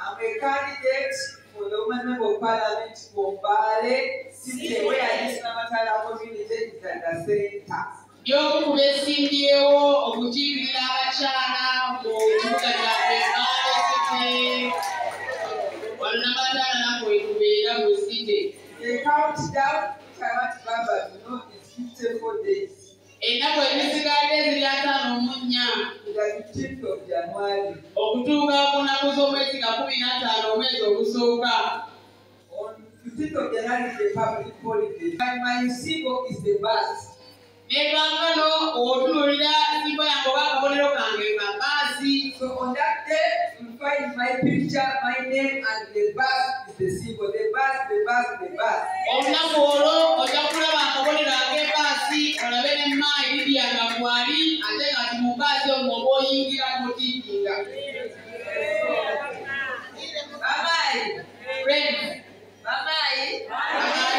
I'm a candidate for the Women Member of Parliament for Mbale City, where I use Namatala community is at the center. Yoku kubesindiewo okujigirira abakyala mu kibuga kyaffe Mbale City. Wano Namatala nako ekubeera mu city. The countdown which I want Baba to know is 54 days. Ennaku ezisigadde ziri 54 The 15th of January. Okutuuka ku nnaku z'omwezi nga 15 omwezi ogusooka. On 15th of January is a public holiday. And my symbol is the bus. Negangano otunuulira simbo yange oba akabonero kange nga baasi. So on that day, you find my picture, my name, and the bus is the symbol. The bus, the bus, the bus. Olunaku olwo ojja kulaba akabonero ak'ebbaasi olabe ne maayi Lydia nga gwali ate nga ti mu bbaasi omwo oba oyingira n'otiikinga. Bye-bye. Friends. Bye-bye. Bye-bye.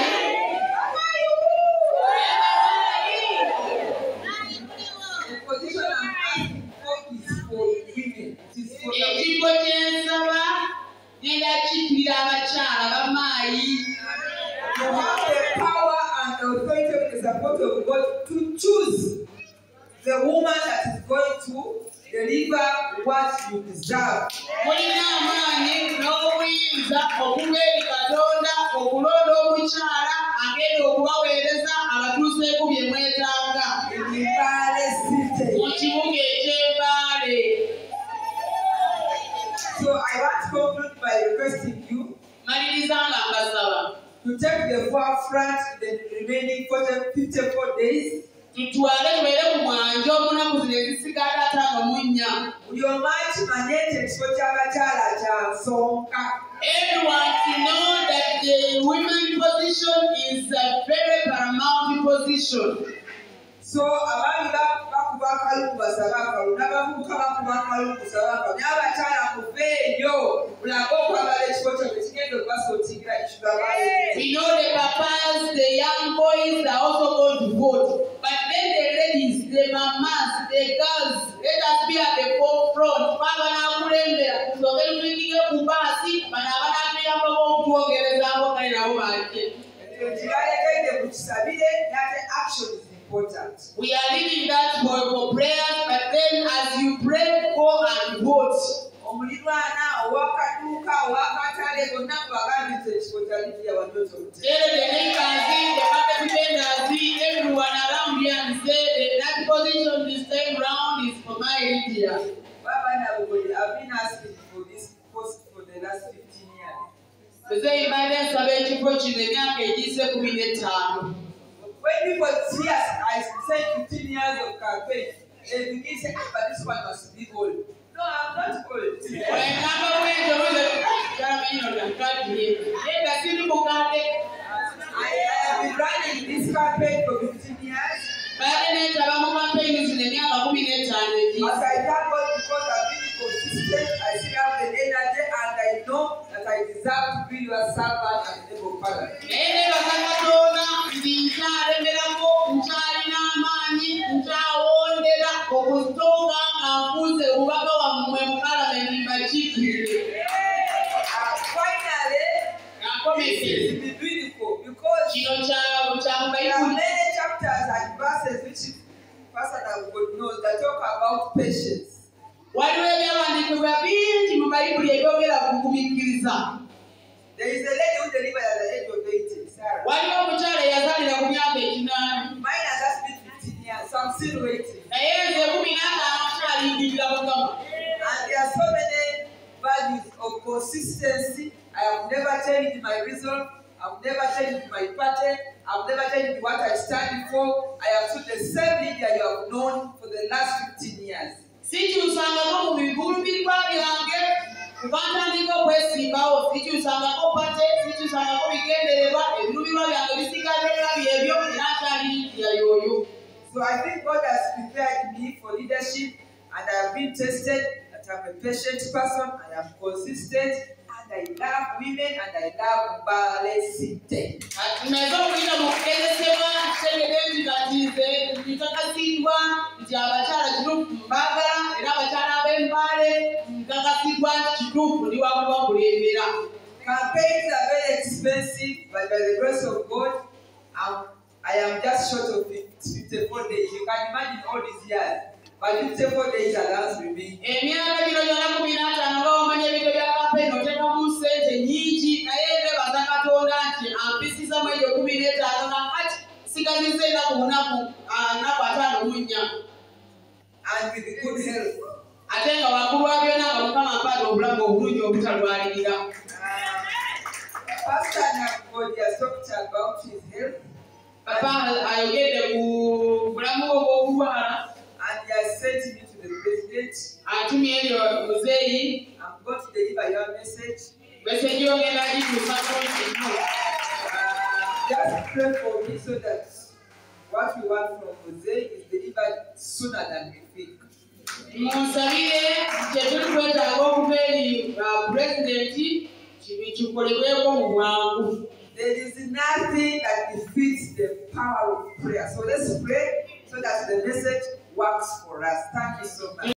The position I'm asking for is for women. It is for the Ekifo kye nsaba ngenda kikkirira abakyala bamaayi. You have the power and the authority with the support of God to choose the woman that is going to deliver what you deserve. Mulina amaanyi n'obuyinza okuva eri Katonda okulonda omukyala agenda okubaweereza abatuuseeko bye mwetaaga In Mbale City. mu kibuga eky'Embale. So I want to conclude by requesting you Maliriza nga mbasaba to take the forefront the remaining 54 days. tutwale tubeere ku mwanja omunaku zino ezisigadde 54. Buli omu akimanye nti ekifo ky'abakyala kya nsonga. Everyone to know that the women position is a very paramount position. So abaami bakuba akalungu basaba akalungu n'abavubuka bakuba akalungu basaba akalungu n'abakyala muveeyo mulage okwambala ekifo kyabwe kigenda okubasootingira ekitulabayo. We know the papas, the young boys are also going to vote. But then the ladies, the mamas, the girls, let us be at the forefront. Baba nakulembera tusooke tutuyingire ku bbaasi bano abanatuyambako okutwogerezaako kale nabo bajje. Ekyo kibalekedde mukisabire n'ate action is important. We are leaving that for prayers, but then as you pray, go and vote. Omulirwana owakaduuka owakatale bonna bagambye nti ekifo kya Lydia Wandoto. Tell the neighbors, the market vendors, everyone around here and say that position this time round is for my Lydia. Baba Nabugoli, I've been asking for this post for the last 15 years. Say Imani nsaba ekifo kino emyaka egiise 15. When people see us, I say 15 years of campaign, they begin to say, but this one must be old. No, I'm not old. I have been running this campaign for 15 years. As I thank God because I've been consistent, I still have the energy and I know that I deserve to be your servant and the name of Father. Finally, this is beautiful because there are many chapters and verses which Pastor Nabugoli knows that talk about patience. There is a lady who delivered at the age of 80, Sarah. Mine has just been 15 years, so I'm still waiting. And there are so many values of consistency. I have never changed my reason. I've never changed my pattern. I've never changed what I stand for. I have stood the same leader you have known for the last 15 years. So I think God has prepared me for leadership, and I have been tested that I'm a patient person, I am consistent, and I love women, and I love Mbale City. kwebasiddwa nti kituufu ndi wakuba kulembera. Campaigns are very expensive, but by the grace of God, I am just short of 54 days. You can imagine all these years. But 54 days allows me. Emyaka gino gyonna 15 nga omanya ebintu bya kampeyini oteekamu ssente nnyingi naye nebaza Katonda nti ampisiza mu ebyo 15 nakati sigazizza ennaku lunaku 54. And with good health. Ate nga waggulu wa byonna nga Mukama ampadde obulamu obulungi obutalwalirira. Pastor Nagodi has talked about his health. Papa ayogedde ku bulamu obw'okulwala. And he has sent me to the president. Atumye ebyo muzeeyi. I'm going to deliver your message. Message yogenda gituusa kunti. Just pray for me so that what we want from Jose is delivered sooner than we think. Munsabire kye tuli kwetaaga okuva eri pulezidenti kikolebweko mu bwangu. There is nothing that defeats the power of prayer. So let's pray so that the message works for us. Thank you so much.